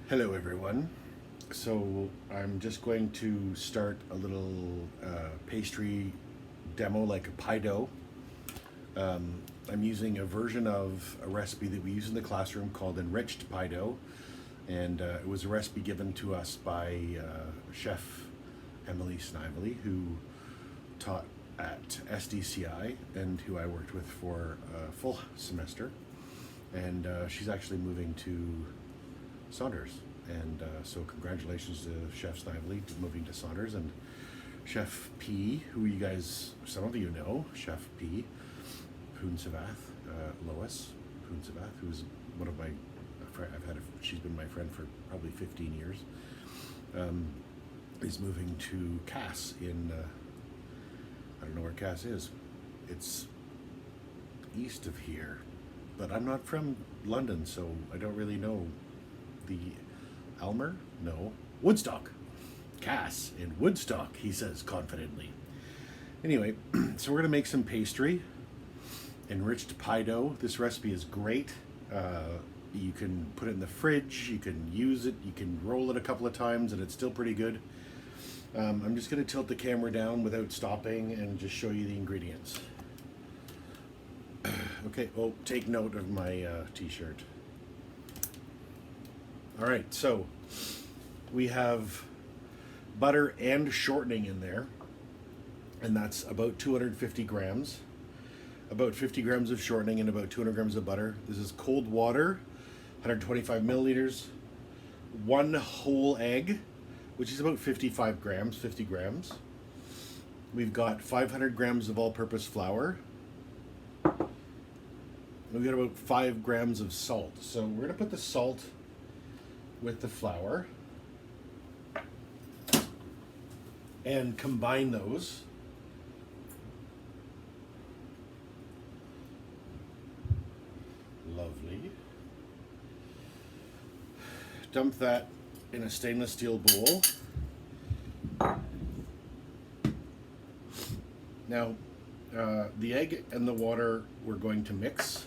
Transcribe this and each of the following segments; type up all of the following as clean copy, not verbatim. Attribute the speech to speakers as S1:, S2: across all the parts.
S1: Hello, everyone. So I'm just going to start a little pastry demo, like a pie dough. I'm using a version of a recipe that we use in the classroom called enriched pie dough, and it was a recipe given to us by Chef Emily Snively, who taught at SDCI and who I worked with for a full semester. And she's actually moving to Saunders. And so congratulations to Chef Snively moving to Saunders, and Chef P, who you guys, some of you know, Chef P, Poonsavath, Lois Poonsavath, who's one of my, she's been my friend for probably 15 years, is moving to Cass in, I don't know where Cass is. It's east of here, but I'm not from London, so I don't really know the Almer? No. Woodstock. Cass in Woodstock, he says confidently. Anyway, so we're going to make some pastry. Enriched pie dough. This recipe is great. You can put it in the fridge, you can use it, you can roll it a couple of times, and it's still pretty good. I'm just going to tilt the camera down without stopping and just show you the ingredients. Okay, oh, take note of my t-shirt. All right, so we have butter and shortening in there, and that's about 250 grams. About 50 grams of shortening and about 200 grams of butter. This is cold water, 125 milliliters, one whole egg, which is about 55 grams, 50 grams. We've got 500 grams of all-purpose flour. We've got about 5 grams of salt. So we're going to put the salt with the flour and combine those. Lovely. Dump that in a stainless steel bowl. Now, the egg and the water we're going to mix.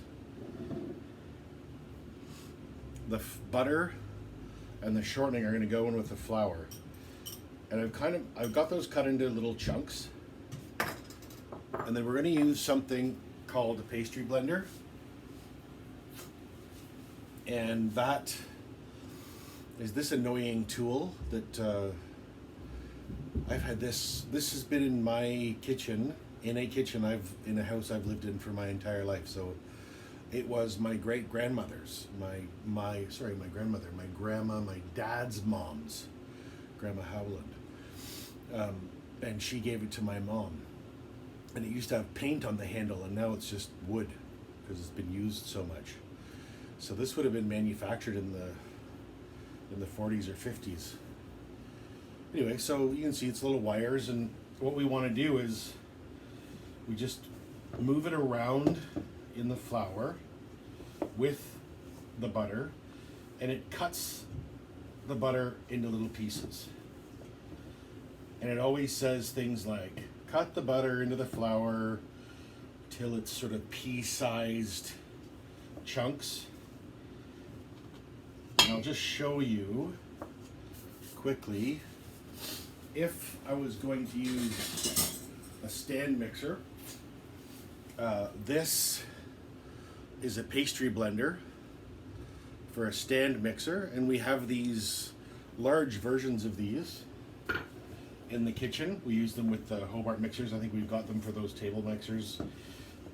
S1: The butter and the shortening are going to go in with the flour, and I've got those cut into little chunks, and then we're going to use something called a pastry blender, and that is this annoying tool that I've had this has been in my kitchen, in a house I've lived in for my entire life. So it was my great grandmother's, my grandmother, my grandma, my dad's mom's, Grandma Howland, and she gave it to my mom. And it used to have paint on the handle, and now it's just wood because it's been used so much. So this would have been manufactured in the 40s or 50s. Anyway, so you can see it's little wires, and what we want to do is we just move it around in the flour with the butter, and it cuts the butter into little pieces. And it always says things like, cut the butter into the flour till it's sort of pea-sized chunks. And I'll just show you quickly. If I was going to use a stand mixer, this is a pastry blender for a stand mixer, and we have these large versions of these in the kitchen. We use them with the Hobart mixers. I think we've got them for those table mixers,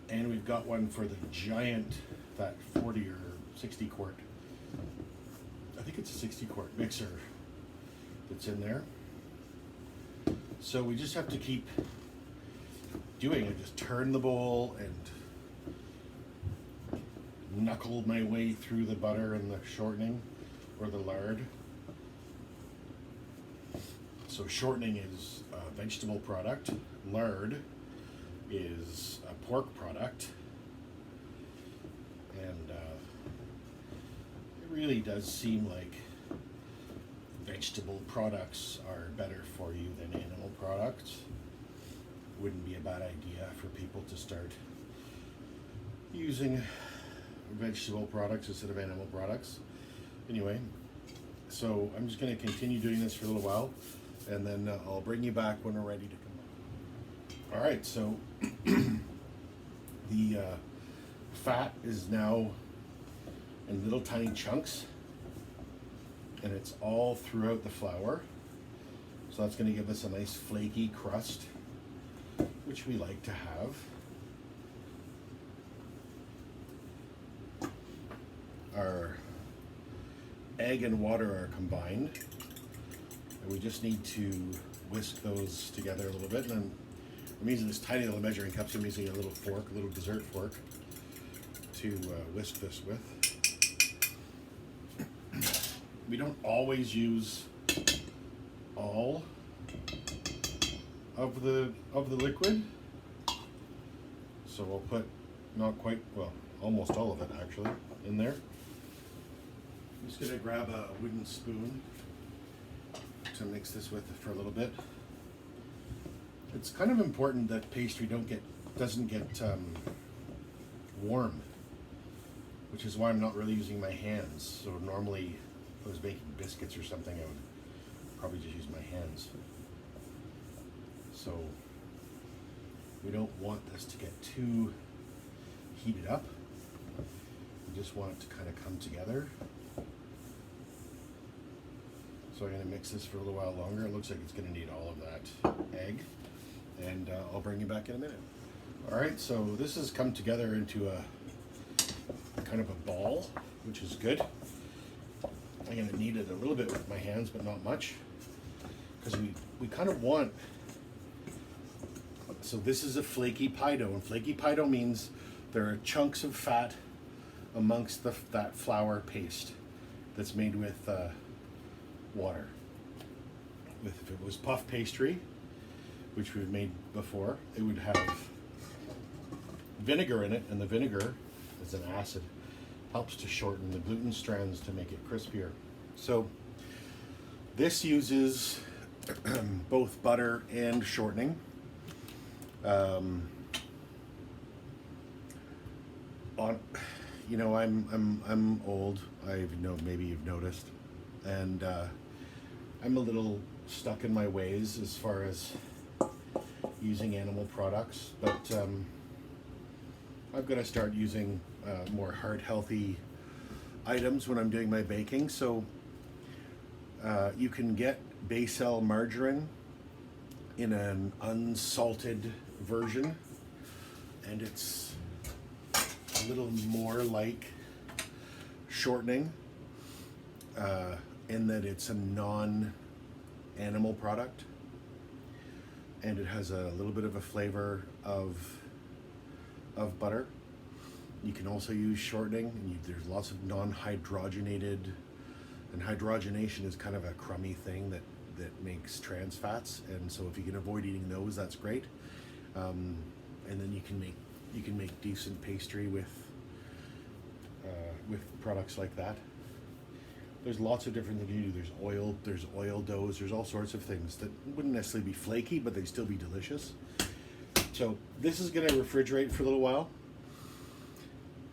S1: and we've got one for the giant, that 40 or 60 quart, I think it's a 60 quart mixer that's in there. So we just have to keep doing it. Just turn the bowl and knuckle my way through the butter and the shortening or the lard. So shortening is a vegetable product. Lard is a pork product. And it really does seem like vegetable products are better for you than animal products. Wouldn't be a bad idea for people to start using vegetable products instead of animal products. Anyway, So I'm just going to continue doing this for a little while, and then I'll bring you back when we're ready to come. All right, so the fat is now in little tiny chunks, and it's all throughout the flour. So that's going to give us a nice flaky crust, which we like to have. Our egg and water are combined, and we just need to whisk those together a little bit. And I'm using this tiny little measuring cup, so I'm using a little fork, a little dessert fork, to whisk this with. We don't always use all of the liquid, so we'll put not quite, well, almost all of it actually in there. I'm just gonna grab a wooden spoon to mix this with for a little bit. It's kind of important that pastry doesn't get warm, which is why I'm not really using my hands. So normally, if I was making biscuits or something, I would probably just use my hands. So we don't want this to get too heated up. We just want it to kind of come together. So I'm going to mix this for a little while longer. It looks like it's going to need all of that egg, and I'll bring you back in a minute. All right, so this has come together into a kind of a ball, which is good. I'm going to knead it a little bit with my hands, but not much, because we kind of want, so this is a flaky pie dough, and flaky pie dough means there are chunks of fat amongst that flour paste that's made with water. If it was puff pastry, which we've made before, it would have vinegar in it, and the vinegar is an acid, helps to shorten the gluten strands to make it crispier. So this uses both butter and shortening. I'm old. Maybe you've noticed, and I'm a little stuck in my ways as far as using animal products, but I've got to start using more heart healthy items when I'm doing my baking. So you can get Becel margarine in an unsalted version, and it's a little more like shortening in that it's a non-animal product, and it has a little bit of a flavor of butter. You can also use shortening, and there's lots of non-hydrogenated, and hydrogenation is kind of a crummy thing that makes trans fats, and so if you can avoid eating those, that's great. And then you can make decent pastry with products like that. There's lots of different things you do. There's oil doughs, there's all sorts of things that wouldn't necessarily be flaky, but they'd still be delicious. So this is gonna refrigerate for a little while,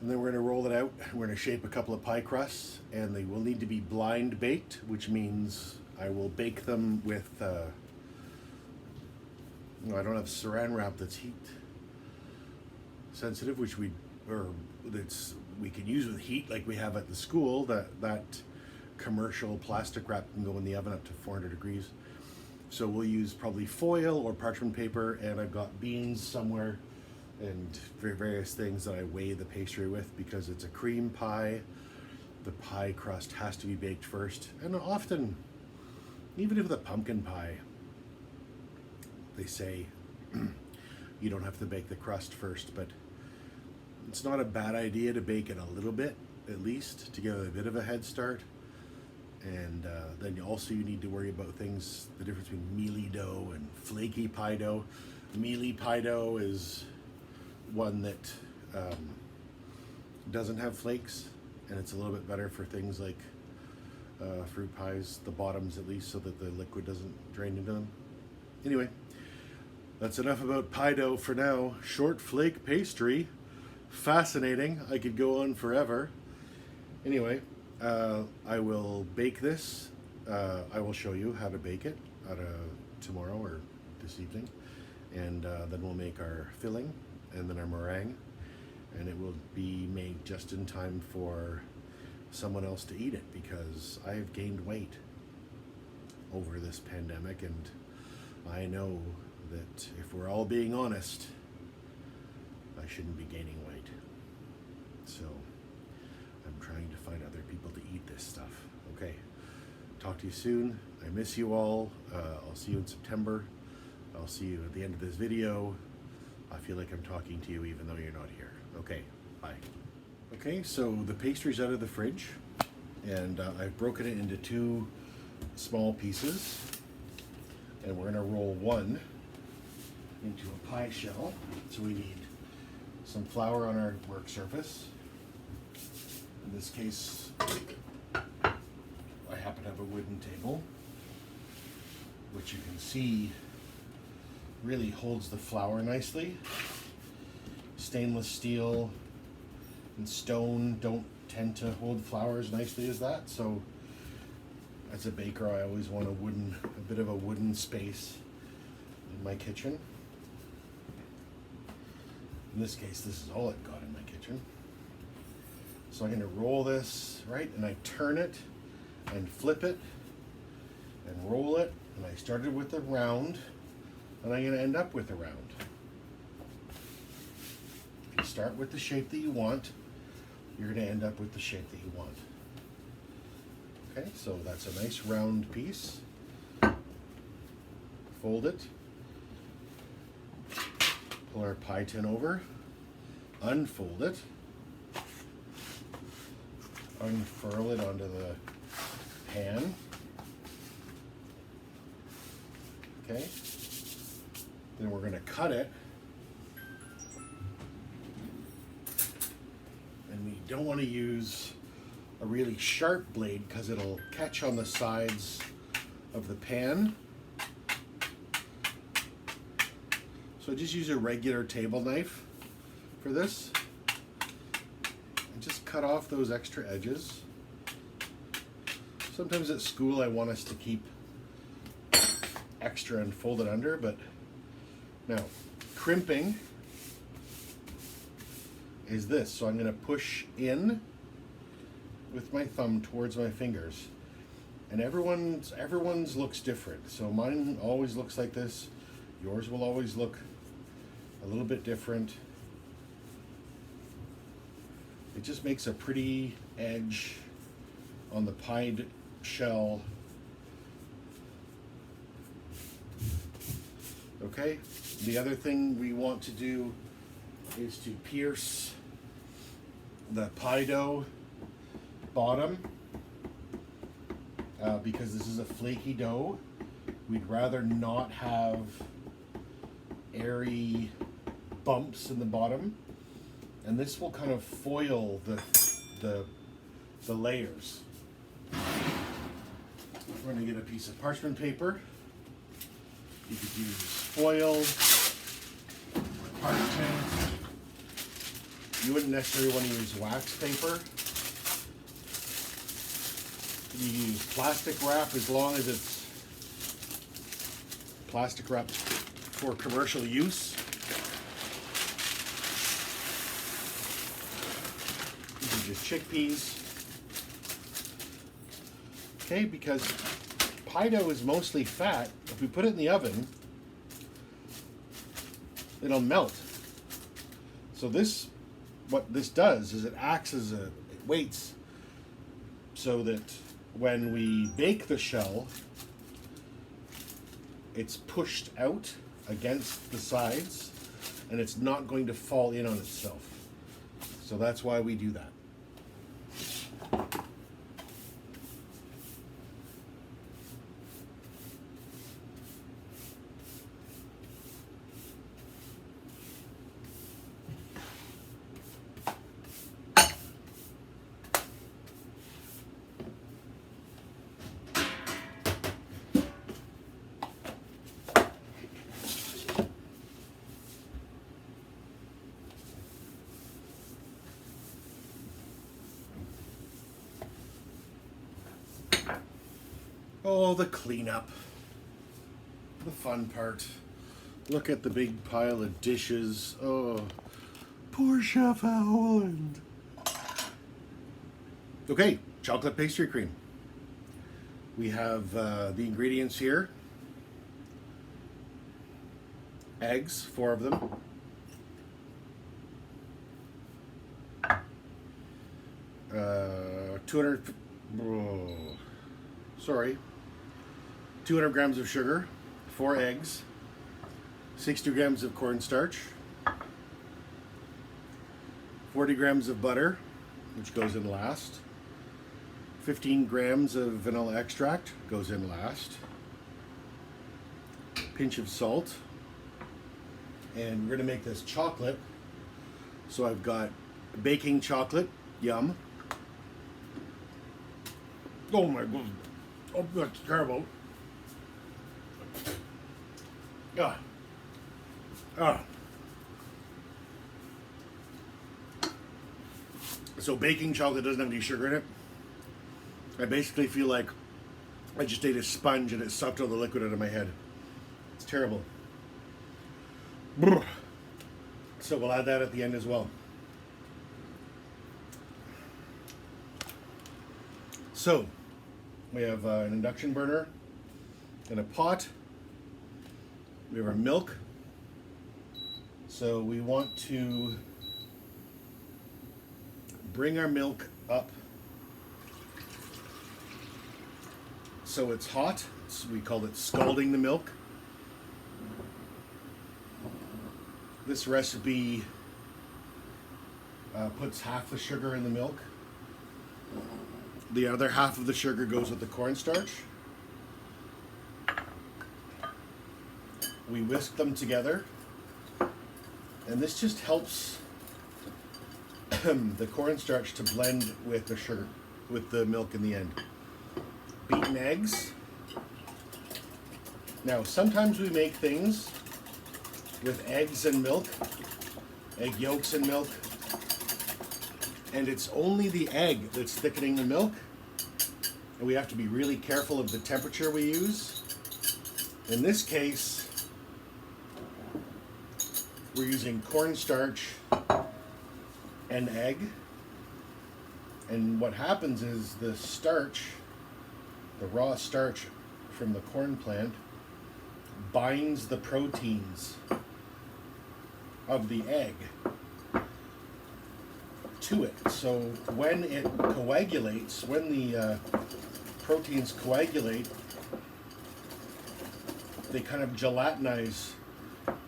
S1: and then we're gonna roll it out. We're gonna shape a couple of pie crusts, and they will need to be blind baked, which means I will bake them with, I don't have saran wrap that's heat sensitive, which we can use with heat like we have at the school. That commercial plastic wrap can go in the oven up to 400 degrees. So we'll use probably foil or parchment paper, and I've got beans somewhere and various things that I weigh the pastry with, because it's a cream pie. The pie crust has to be baked first, and often, even if the pumpkin pie, they say you don't have to bake the crust first, but it's not a bad idea to bake it a little bit, at least, to give it a bit of a head start. And then you need to worry about things, the difference between mealy dough and flaky pie dough. Mealy pie dough is one that doesn't have flakes, and it's a little bit better for things like fruit pies, the bottoms at least, so that the liquid doesn't drain into them. Anyway, that's enough about pie dough for now. Short flake pastry, fascinating. I could go on forever. Anyway, I will bake this. I will show you how to bake it tomorrow or this evening. And then we'll make our filling and then our meringue. And it will be made just in time for someone else to eat it, because I have gained weight over this pandemic, and I know that if we're all being honest, I shouldn't be gaining weight. So I'm trying to find other people to eat this stuff. Okay, talk to you soon. I miss you all. I'll see you in September. I'll see you at the end of this video. I feel like I'm talking to you even though you're not here. Okay, bye. Okay, so the pastry's out of the fridge, and I've broken it into 2 small pieces, and we're gonna roll one into a pie shell. So we need some flour on our work surface. In this case, I happen to have a wooden table, which you can see really holds the flour nicely. Stainless steel and stone don't tend to hold flour as nicely as that, so as a baker I always want a bit of a wooden space in my kitchen. In this case, this is all I've got in my kitchen. So I'm going to roll this, right, and I turn it and flip it and roll it, and I started with a round, and I'm going to end up with a round. If you start with the shape that you want, you're going to end up with the shape that you want. Okay, so that's a nice round piece. Fold it. Pull our pie tin over. Unfold it. Unfurl it onto the pan. Okay. Then we're going to cut it. And we don't want to use a really sharp blade because it'll catch on the sides of the pan. So just use a regular table knife for this. And just cut off those extra edges. Sometimes at school I want us to keep extra and fold it under, but now crimping is this. So I'm going to push in with my thumb towards my fingers, and everyone's looks different. So mine always looks like this. Yours will always look a little bit different. It just makes a pretty edge on the pied shell. Okay, the other thing we want to do is to pierce the pie dough bottom, because this is a flaky dough. We'd rather not have airy bumps in the bottom, and this will kind of foil the layers. We're going to get a piece of parchment paper. You could use foil or parchment. You wouldn't necessarily want to use wax paper. You use plastic wrap as long as it's plastic wrap for commercial use. These are just chickpeas. Okay, because pie dough is mostly fat. If we put it in the oven, it'll melt. So what this does is it acts as it waits so that when we bake the shell, it's pushed out against the sides and it's not going to fall in on itself. So that's why we do that. Oh, the cleanup. The fun part. Look at the big pile of dishes. Oh, poor Chef Howland. Okay, chocolate pastry cream. We have the ingredients here. Eggs, 4 of them. 200 grams of sugar, 4 eggs, 60 grams of cornstarch, 40 grams of butter, which goes in last, 15 grams of vanilla extract, goes in last, pinch of salt, and we're going to make this chocolate. So I've got baking chocolate, yum. Oh my god, oh, that's terrible. Ah. Ah. So baking chocolate doesn't have any sugar in it. I basically feel like I just ate a sponge and it sucked all the liquid out of my head. It's terrible. Brr. So we'll add that at the end as well. So we have an induction burner and a pot. We have our milk. So we want to bring our milk up so it's hot. So we call it scalding the milk. This recipe puts half the sugar in the milk. The other half of the sugar goes with the cornstarch. We whisk them together, and this just helps the cornstarch to blend with the sugar, with the milk in the end. Beaten eggs. Now, sometimes we make things with eggs and milk, egg yolks and milk, and it's only the egg that's thickening the milk, and we have to be really careful of the temperature we use. In this case, we're using cornstarch and egg, and what happens is the starch, the raw starch from the corn plant, binds the proteins of the egg to it. So when it coagulates, when the proteins coagulate, they kind of gelatinize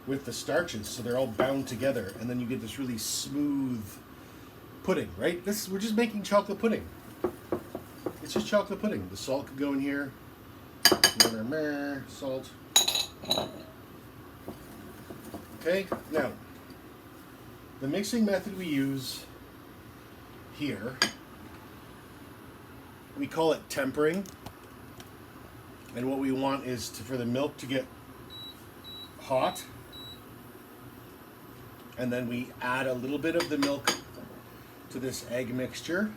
S1: with the starches, so they're all bound together, and then you get this really smooth pudding, right? We're just making chocolate pudding. It's just chocolate pudding. The salt could go in here. Salt. Okay, now the mixing method we use here, we call it tempering, and what we want is for the milk to get hot, and then we add a little bit of the milk to this egg mixture.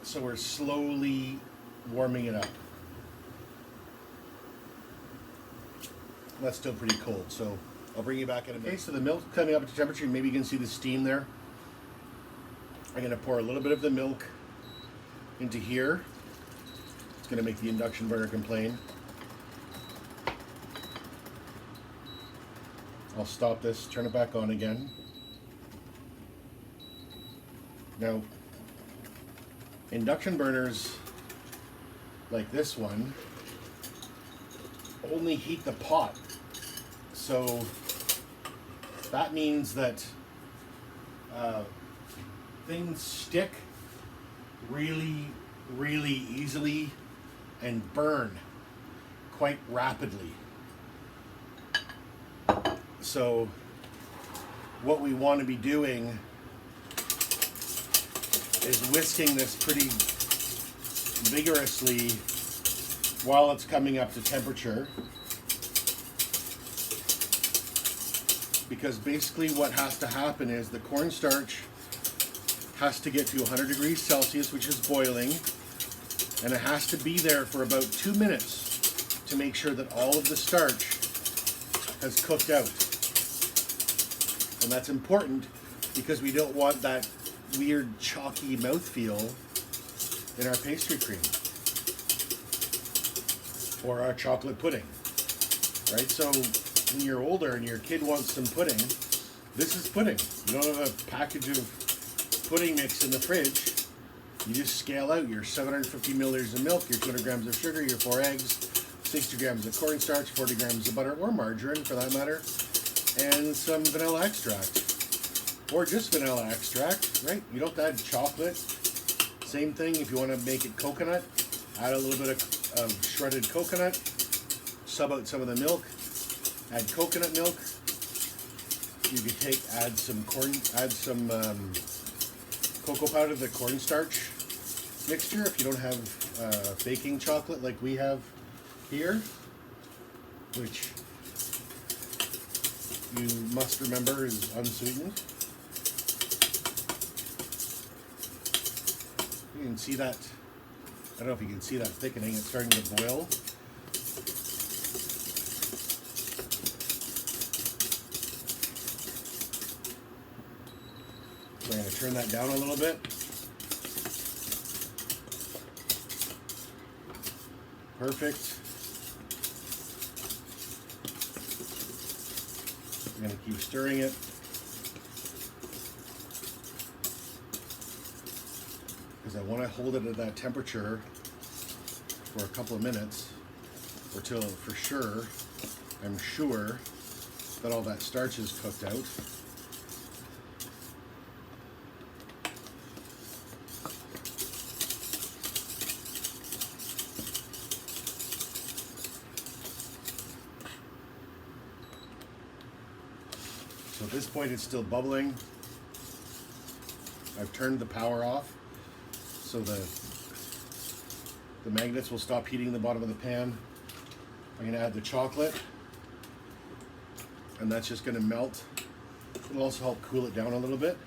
S1: So we're slowly warming it up. That's still pretty cold, so I'll bring you back in a minute. Okay, so the milk's coming up to temperature. Maybe you can see the steam there. I'm going to pour a little bit of the milk into here. It's going to make the induction burner complain. I'll stop this, turn it back on again. Now, induction burners like this one only heat the pot. So that means that things stick really, really easily and burn quite rapidly. So what we want to be doing is whisking this pretty vigorously while it's coming up to temperature, because basically what has to happen is the cornstarch has to get to 100 degrees Celsius, which is boiling, and it has to be there for about 2 minutes to make sure that all of the starch has cooked out. And that's important because we don't want that weird chalky mouthfeel in our pastry cream or our chocolate pudding, right? So when you're older and your kid wants some pudding, this is pudding. You don't have a package of pudding mix in the fridge. You just scale out your 750 milliliters of milk, your 200 grams of sugar, your 4 eggs, 60 grams of cornstarch, 40 grams of butter or margarine for that matter, and some vanilla extract. Or just vanilla extract, right? You don't have to add chocolate. Same thing if you want to make it coconut. Add a little bit of shredded coconut. Sub out some of the milk. Add coconut milk. You could add some cocoa powder, the cornstarch mixture. If you don't have baking chocolate like we have here, which you must remember is unsweetened. You can see that, I don't know if you can see that thickening, it's starting to boil. So I'm going to turn that down a little bit. Perfect. I'm going to keep stirring it. Because I want to hold it at that temperature for a couple of minutes, or till for sure, I'm sure that all that starch is cooked out. So at this point it's still bubbling. I've turned the power off. So the magnets will stop heating the bottom of the pan. I'm going to add the chocolate, and that's just going to melt. It'll also help cool it down a little bit.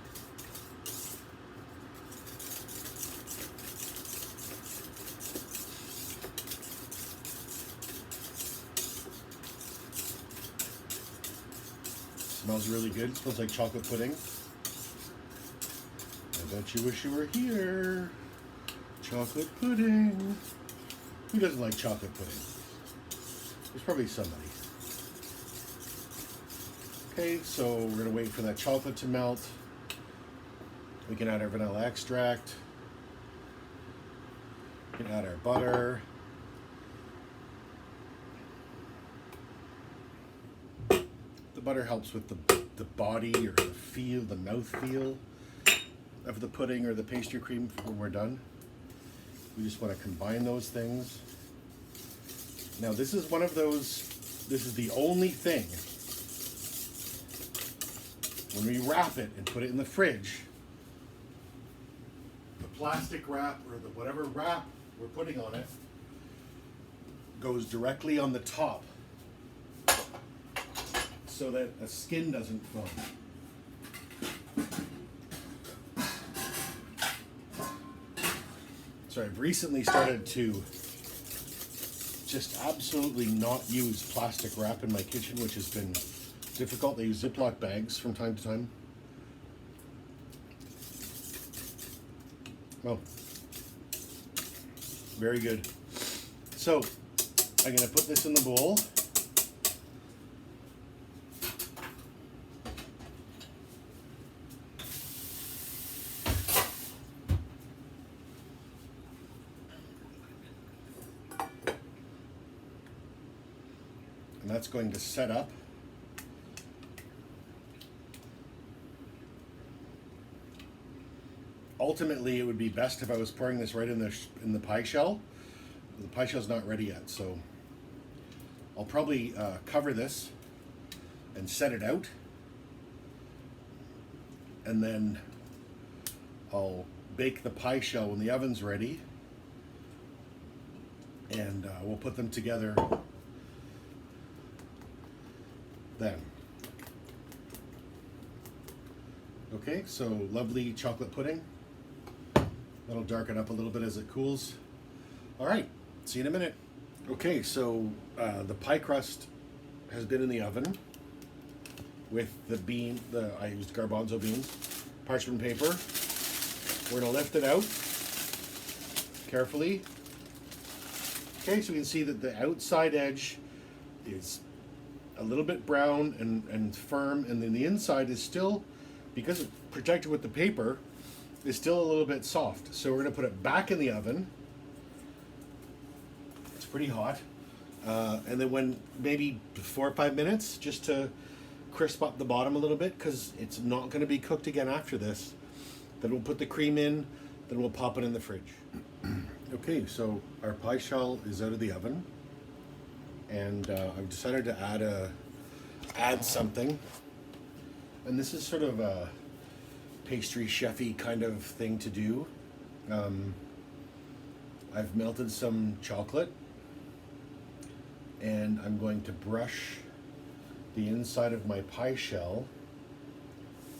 S1: Smells really good. It smells like chocolate pudding. I bet you wish you were here. Chocolate pudding. Who doesn't like chocolate pudding? There's probably somebody. Okay, so we're going to wait for that chocolate to melt. We can add our vanilla extract. We can add our butter. The butter helps with the body or the feel, the mouth feel of the pudding or the pastry cream when we're done. We just want to combine those things. Now this is one of those, this is the only thing, when we wrap it and put it in the fridge, the plastic wrap or the whatever wrap we're putting on it goes directly on the top so that a skin doesn't form. So I've recently started to just absolutely not use plastic wrap in my kitchen, which has been difficult. I use Ziploc bags from time to time. Oh, very good. So I'm going to put this in the bowl. And that's going to set up. Ultimately, it would be best if I was pouring this right in the pie shell. The pie shell's not ready yet, so I'll probably cover this and set it out, and then I'll bake the pie shell when the oven's ready, and we'll put them together then. Okay, so lovely chocolate pudding. That'll darken up a little bit as it cools. All right, see you in a minute. Okay, so the pie crust has been in the oven with I used garbanzo beans, parchment paper. We're gonna lift it out carefully. Okay, so we can see that the outside edge is a little bit brown and firm, and then the inside is still, because it's protected with the paper, is still a little bit soft. So we're gonna put it back in the oven. It's pretty hot. And then when maybe 4 or 5 minutes, just to crisp up the bottom a little bit, because it's not gonna be cooked again after this. Then we'll put the cream in, then we'll pop it in the fridge. Okay, so our pie shell is out of the oven, and I've decided to add something, and this is sort of a pastry chef-y kind of thing to do. I've melted some chocolate, and I'm going to brush the inside of my pie shell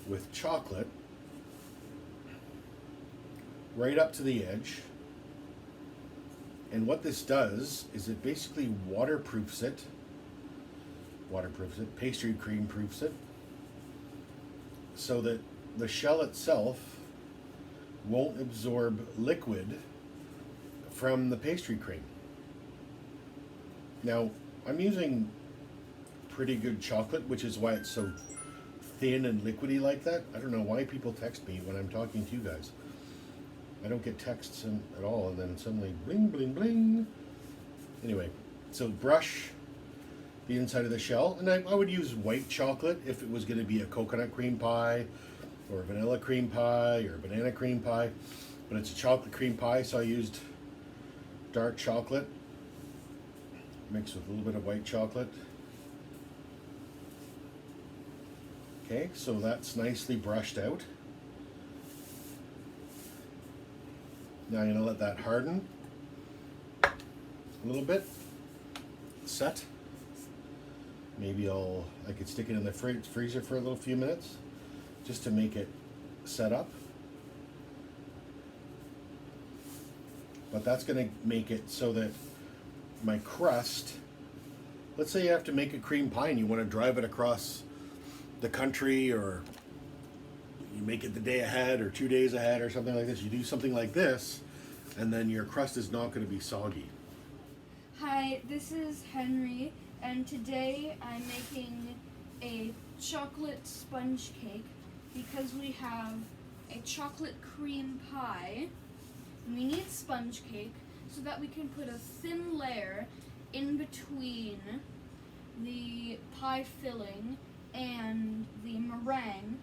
S1: with chocolate right up to the edge. And what this does is it basically waterproofs it, pastry cream proofs it, so that the shell itself won't absorb liquid from the pastry cream. Now, I'm using pretty good chocolate, which is why it's so thin and liquidy like that. I don't know why people text me when I'm talking to you guys. I don't get texts at all, and then suddenly bling, bling, bling. Anyway, so brush the inside of the shell, and I would use white chocolate if it was going to be a coconut cream pie, or a vanilla cream pie, or a banana cream pie. But it's a chocolate cream pie, so I used dark chocolate mixed with a little bit of white chocolate. Okay, so that's nicely brushed out. Now I'm going to let that harden a little bit, set. Maybe I could stick it in the freezer for a little few minutes just to make it set up. But that's going to make it so that my crust, let's say you have to make a cream pie and you want to drive it across the country, or you make it the day ahead or 2 days ahead or something like this. You do something like this, and then your crust is not going to be soggy.
S2: Hi, this is Henry, and today I'm making a chocolate sponge cake because we have a chocolate cream pie. We need sponge cake so that we can put a thin layer in between the pie filling and the meringue,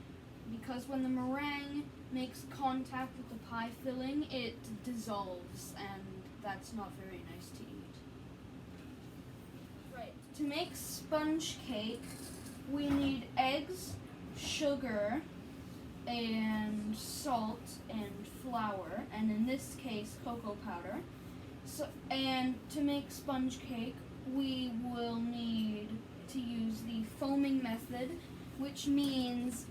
S2: because when the meringue makes contact with the pie filling, it dissolves, and that's not very nice to eat. Right, to make sponge cake, we need eggs, sugar, and salt and flour, and in this case, cocoa powder. So, and to make sponge cake, we will need to use the foaming method, which means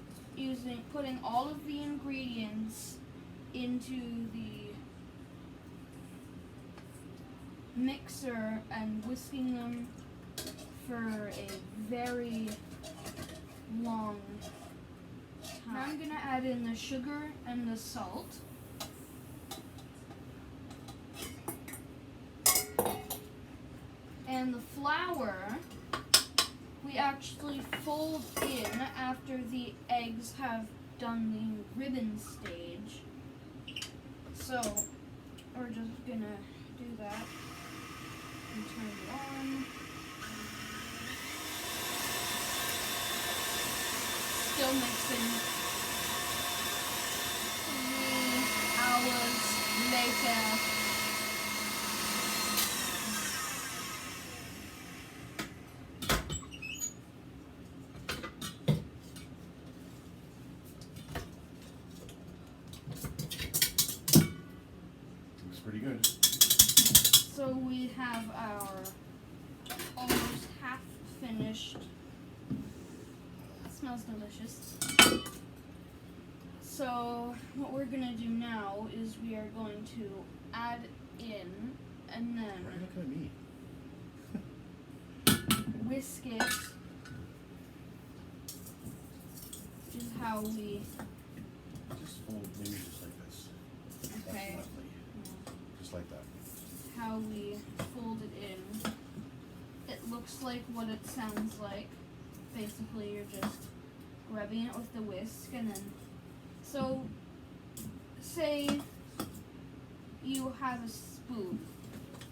S2: putting all of the ingredients into the mixer and whisking them for a very long time. Now I'm going to add in the sugar and the salt. And the flour, we actually fold in after the eggs have done the ribbon stage. So we're just gonna do that and turn it on. Still mixing. 3 hours later.
S1: Pretty good.
S2: So we have our almost half finished. It smells delicious. So what we're gonna do now is we are going to add in and
S1: Why are you
S2: then
S1: looking at me?
S2: whisk it. Which is how we.
S1: Just fold, maybe just like this. That's
S2: Okay.
S1: lovely. Just like that.
S2: How we fold it in. It looks like what it sounds like. Basically, you're just rubbing it with the whisk, and then. So, say you have a spoon,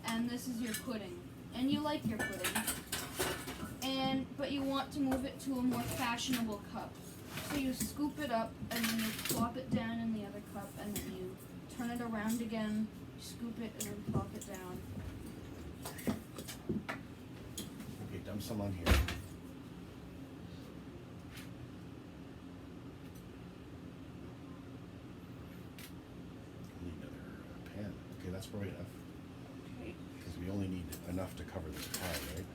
S2: and this is your pudding, and you like your pudding, but you want to move it to a more fashionable cup. So you scoop it up, and then you plop it down in the other cup, and then you turn it around again, scoop it, and then plop it down.
S1: Okay, dump some on here. Need another pan. Okay, that's probably enough.
S2: Okay.
S1: Because we only need enough to cover this pie, right?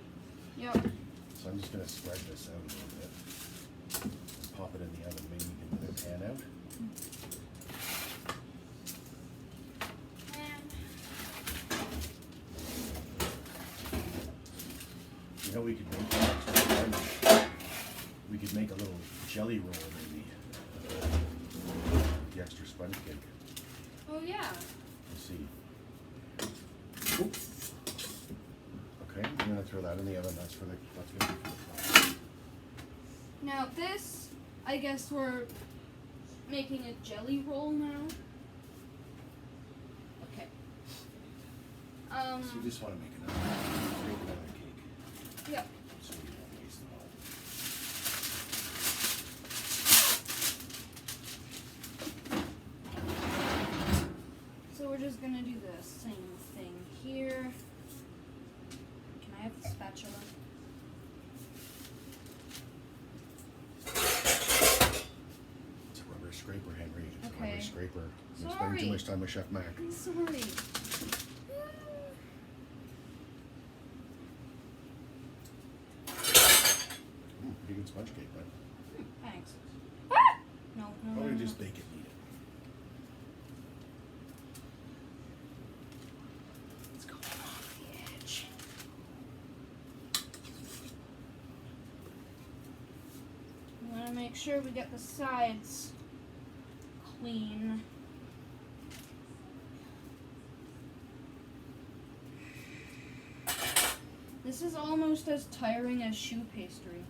S2: Yep.
S1: So I'm just going to spread this out a little bit. Pop it in the oven. Maybe you can put a pan out. You know, we could make a little jelly roll maybe. The extra sponge cake.
S2: Oh yeah.
S1: Let's see. Oop. Okay, I'm gonna throw that in the oven. That's gonna be for the fry.
S2: Now this, I guess we're making a jelly roll now. Okay.
S1: So you just want to make another cake.
S2: Yep.
S1: So you don't waste them all.
S2: So we're just gonna do the same thing here. Can I have the spatula?
S1: It's a rubber scraper, Henry. It's a
S2: Okay.
S1: rubber scraper. You're
S2: Sorry.
S1: spending too much time with Chef Mac.
S2: I'm sorry.
S1: Pretty good sponge cake, right?
S2: Thanks. Ah! No.
S1: Probably just bake it and eat it.
S2: Let's go off the edge. We want to make sure we get the sides clean. This is almost as tiring as shoe pastry.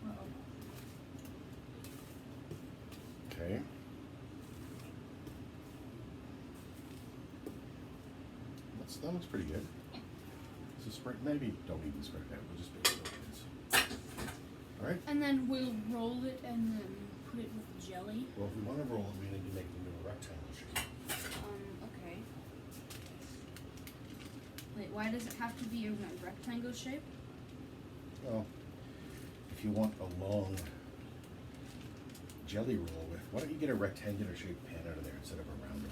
S2: Uh-oh.
S1: Okay. That looks pretty good. So spread, maybe don't even spread it out. We'll just bake it like this. All right.
S2: And then we'll roll it and then put it with jelly.
S1: Well, if we want to roll it, we need to make it into a rectangle shape.
S2: Okay. Wait, why does it have to be in a rectangle shape?
S1: Well, if you want a long jelly roll with, why don't you get a rectangular shaped pan out of there instead of a round one?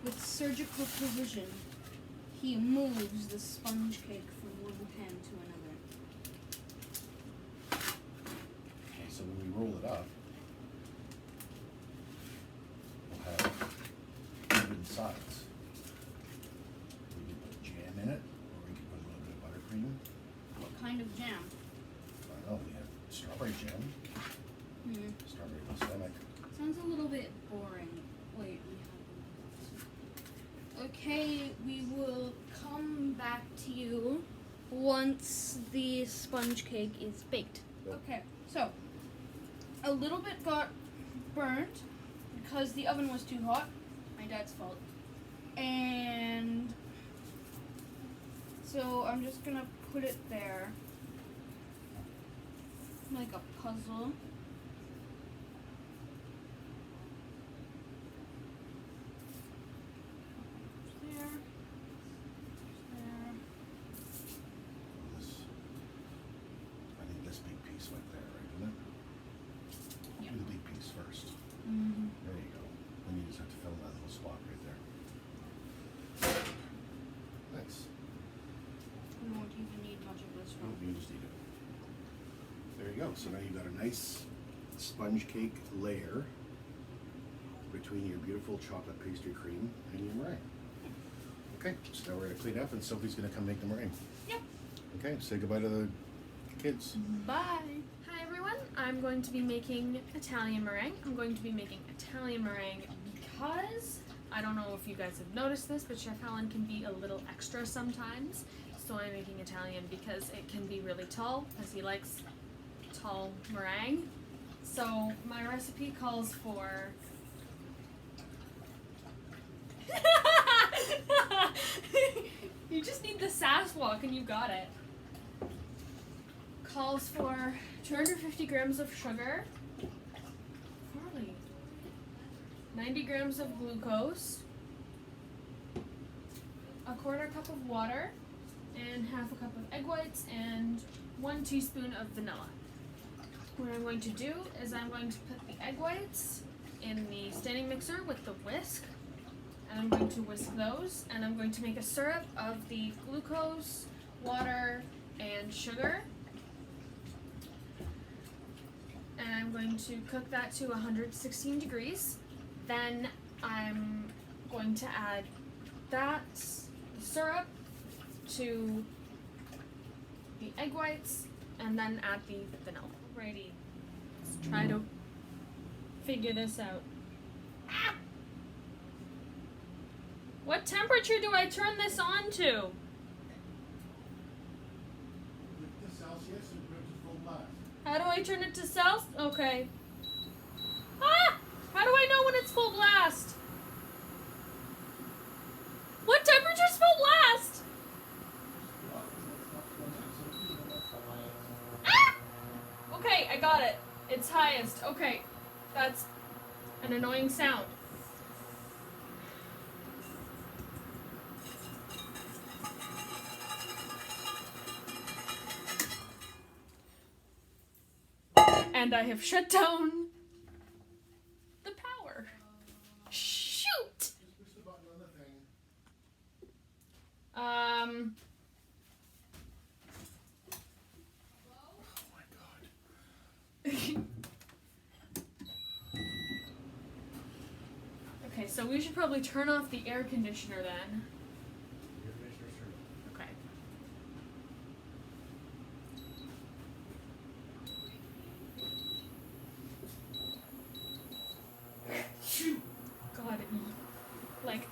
S2: With surgical precision, he moves the sponge cake from one pan to another.
S1: Okay, so when we roll it up, we'll have even sides. We can put jam in it, or we can put a little bit of buttercream.
S2: What kind of jam?
S1: I don't know, we have strawberry jam, strawberry balsamic.
S2: Sounds a little bit boring. Wait, we have. Okay, we will come back to you once the sponge cake is baked.
S1: Yep.
S2: Okay, so a little bit got burnt because the oven was too hot. My dad's fault. And so I'm just gonna put it there like a puzzle. There. There.
S1: This, I think this big piece went there, right, isn't it?
S2: Yep.
S1: Do the big piece first. You can just eat it. There you go. So now you've got a nice sponge cake layer between your beautiful chocolate pastry cream and your meringue. Okay, so now we're gonna clean up and Sophie's gonna come make the meringue.
S2: Yep.
S1: Okay, say goodbye to the kids.
S2: Bye.
S3: Hi everyone, I'm going to be making Italian meringue. I'm going to be making Italian meringue because, I don't know if you guys have noticed this, but Chef Helen can be a little extra sometimes. So I'm making Italian because it can be really tall, because he likes tall meringue. So my recipe calls for you just need the sass walk and you got it. Calls for 250 grams of sugar, 90 grams of glucose, a quarter cup of water, and half a cup of egg whites, and 1 teaspoon of vanilla. What I'm going to do is I'm going to put the egg whites in the standing mixer with the whisk, and I'm going to whisk those, and I'm going to make a syrup of the glucose, water, and sugar. And I'm going to cook that to 116 degrees. Then I'm going to add that syrup to the egg whites and then add the vanilla. Alrighty, let's try to figure this out. Ah! What temperature do I turn this on to?
S1: Lift the Celsius and put it to full blast.
S3: How do I turn it to Celsius? Okay. Ah! How do I know when it's full blast? What temperature's full blast? Ah! Okay, I got it. It's highest. Okay. That's an annoying sound. And I have shut down the power. Shoot!
S1: Just push the button on the thing. Oh my god.
S3: Okay, so we should probably turn off the air conditioner then.
S1: Your conditioner's turned on.
S3: Okay. God, like,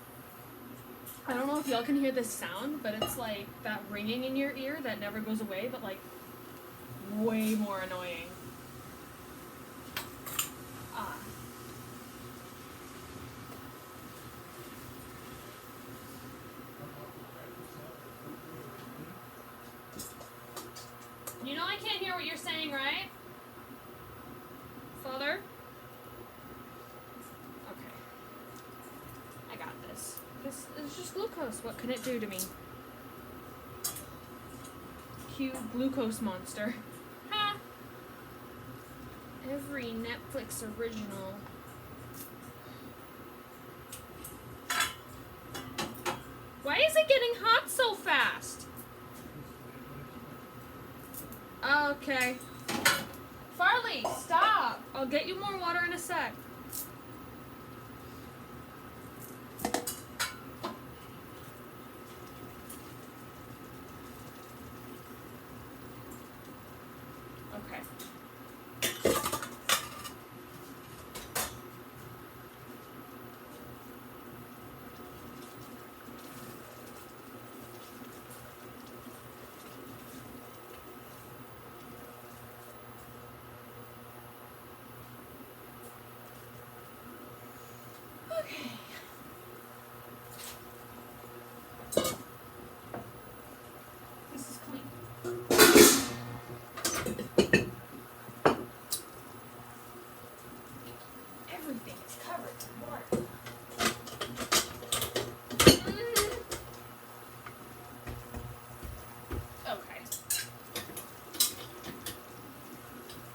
S3: I don't know if y'all can hear this sound, but it's like that ringing in your ear that never goes away, but like way more annoying. Ah. You know I can't hear what you're saying, right? Father? Okay. I got this. This is just glucose. What can it do to me? Cute glucose monster. Ha! Every Netflix original. Why is it getting hot so fast? Okay. Farley, stop! I'll get you more water in a sec. Okay. Okay. This is clean. Everything is covered in water. Okay.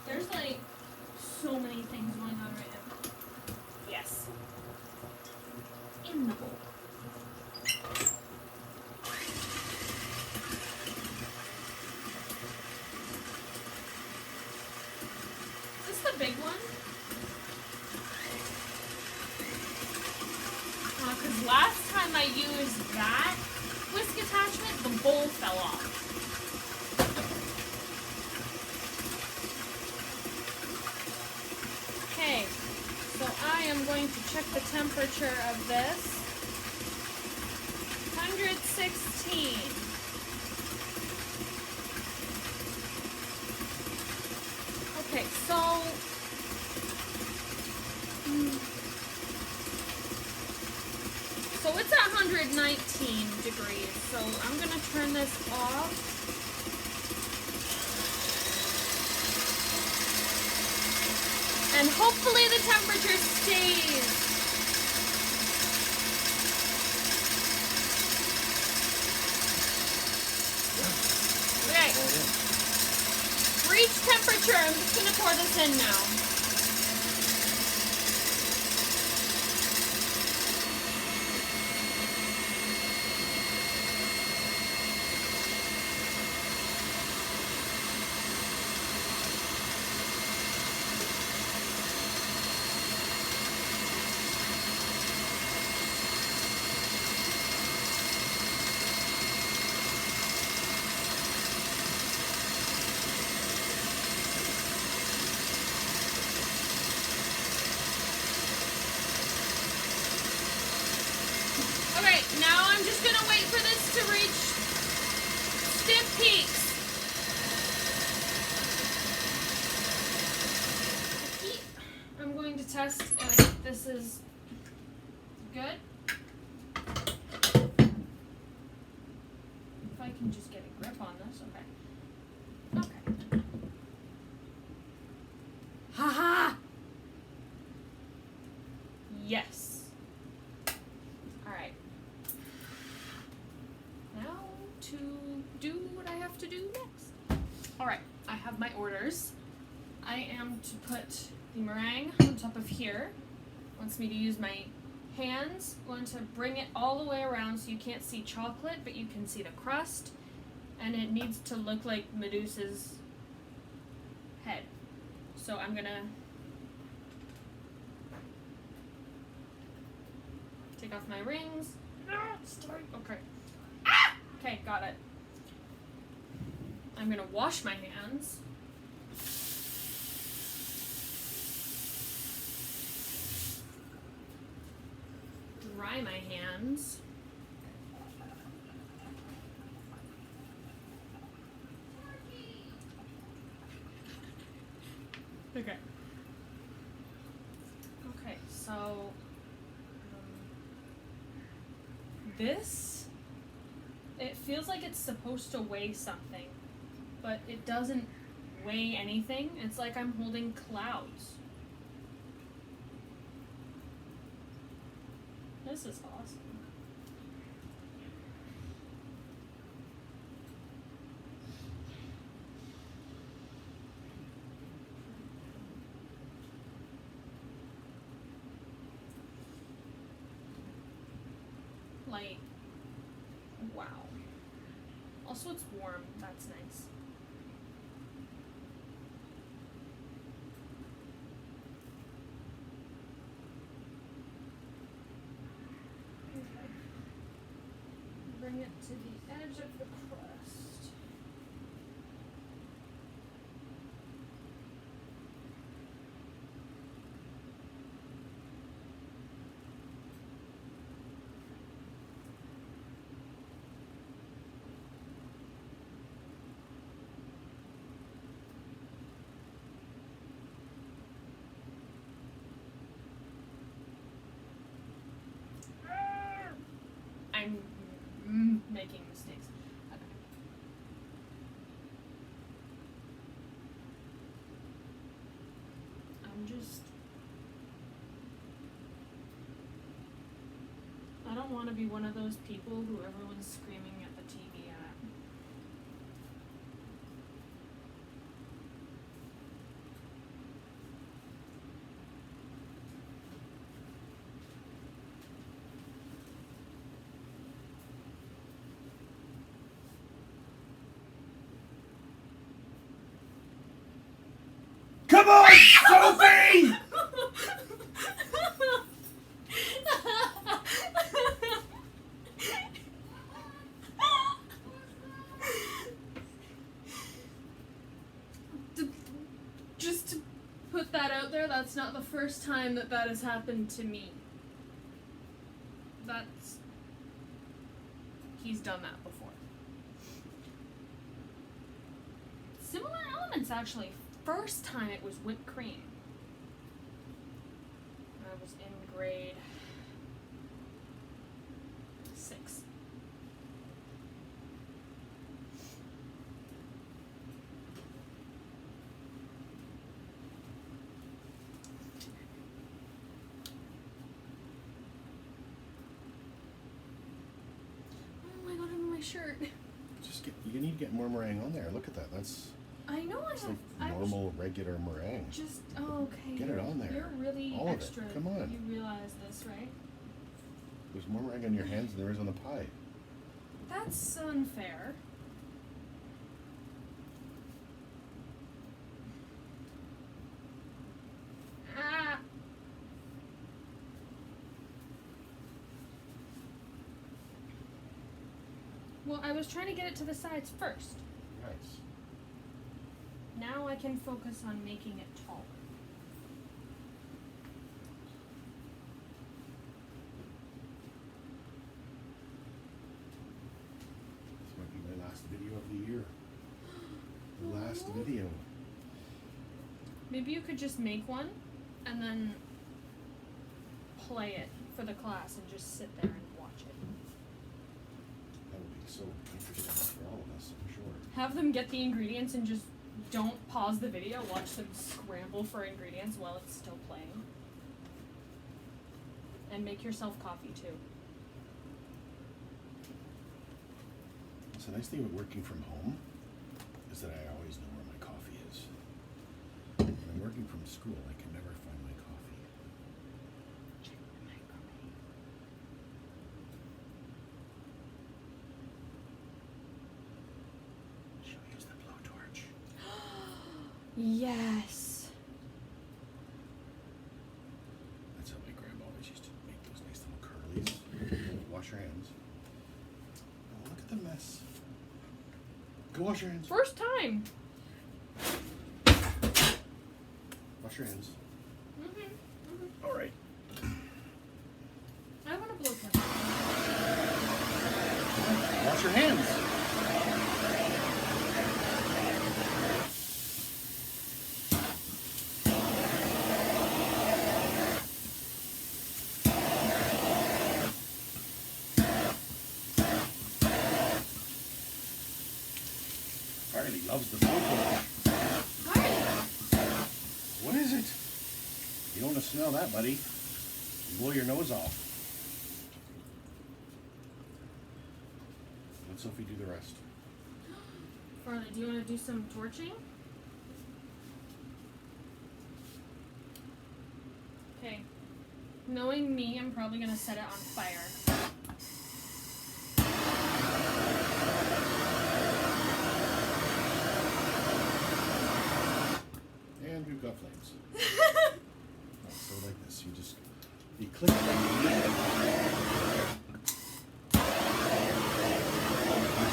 S3: There's like so many things going on right now. Yes. In the bowl. because last time I used that whisk attachment, the bowl fell off. Okay, so I am going to check the temperature of this. 116. Okay, so it's at 119 degrees. So I'm gonna turn this off. And hopefully the temperature stays. Okay. Reach temperature. I'm just gonna pour this in now. Okay, now I'm just gonna wait for this to reach stiff peaks. I'm going to test if this is good. If I can just get a grip on this, okay. Okay. Haha! Yes. Alright. Now to do what I have to do next. Alright, I have my orders. I am to put the meringue on top of here. Wants me to use my hands. Want to bring it all the way around so you can't see chocolate, but you can see the crust. And it needs to look like Medusa's head. So I'm gonna take off my rings. Okay. Okay, got it. I'm gonna wash my hands. Dry my hands. Okay. Okay, so this, it feels like it's supposed to weigh something, but it doesn't weigh anything. It's like I'm holding clouds. This is awesome. Like, wow. Also, it's warm. That's nice. Okay. Bring it to the edge of the crust. I'm making mistakes. Okay. I don't want to be one of those people who everyone's screaming at the TV at.
S1: Come on, Sophie!
S3: not the first time that has happened to me. He's done that before. Similar elements, actually. First time it was whipped cream. I was in grade 6. Oh my god, I'm in my shirt.
S1: You need to get more meringue on there. Look at that. That's
S3: I know I
S1: it's
S3: have.
S1: like normal, regular meringue.
S3: Okay.
S1: Get it on there.
S3: You're really
S1: All of it.
S3: extra.
S1: Come on.
S3: You realize this, right?
S1: There's more meringue on your hands than there is on the pie.
S3: That's unfair. Ah. Well, I was trying to get it to the sides first.
S1: Nice.
S3: Now I can focus on making it taller.
S1: This might be my last video of the year. The last video.
S3: Maybe you could just make one and then play it for the class and just sit there and watch it.
S1: That would be so interesting for all of us, I'm sure.
S3: Have them get the ingredients and just don't pause the video, watch them scramble for ingredients while it's still playing. And make yourself coffee too.
S1: It's a nice thing with working from home is that I always know where my coffee is. When I'm working from school, I can never find my coffee.
S3: Check the microwave.
S1: She'll use the blowtorch.
S3: Yes.
S1: That's how my grandma always used to make those nice little curlies. Wash your hands. Oh, look at the mess. Go wash your hands.
S3: First time.
S1: Wash your hands.
S3: Mm-hmm.
S1: All right.
S3: I want to blow torch.
S1: Wash your hands. Harley loves the blowtorch. What is it? You don't want to smell that, buddy. You blow your nose off. Let Sophie do the rest.
S3: Farley, do you want to do some torching? Okay. Knowing me, I'm probably going to set it on fire.
S1: And we've got flames. So like this, you click like you need it.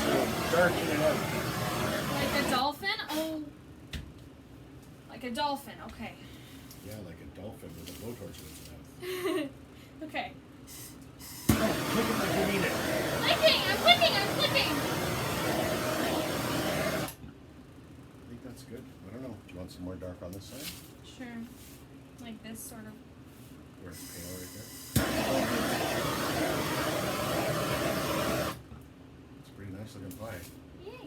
S1: So dark in and out.
S3: Like a dolphin? Oh. Like a dolphin, okay.
S1: Yeah, like a dolphin with a blowtorch in its mouth.
S3: Okay.
S1: Oh, click it like you need it.
S3: I'm clicking!
S1: I think that's good. I don't know. Do you want some more dark on this side?
S3: Sure. Like this, sort of.
S1: Where it's pale right there? It's a pretty nice looking pie.
S3: Yay.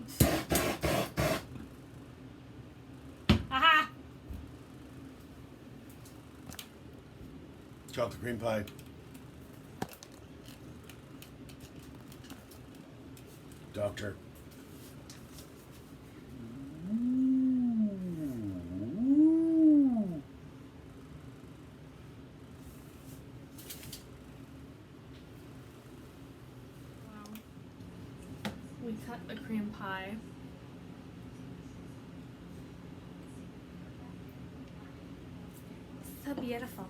S3: Aha!
S1: Chocolate cream pie. Doctor.
S3: Wow. We cut the cream pie. So beautiful.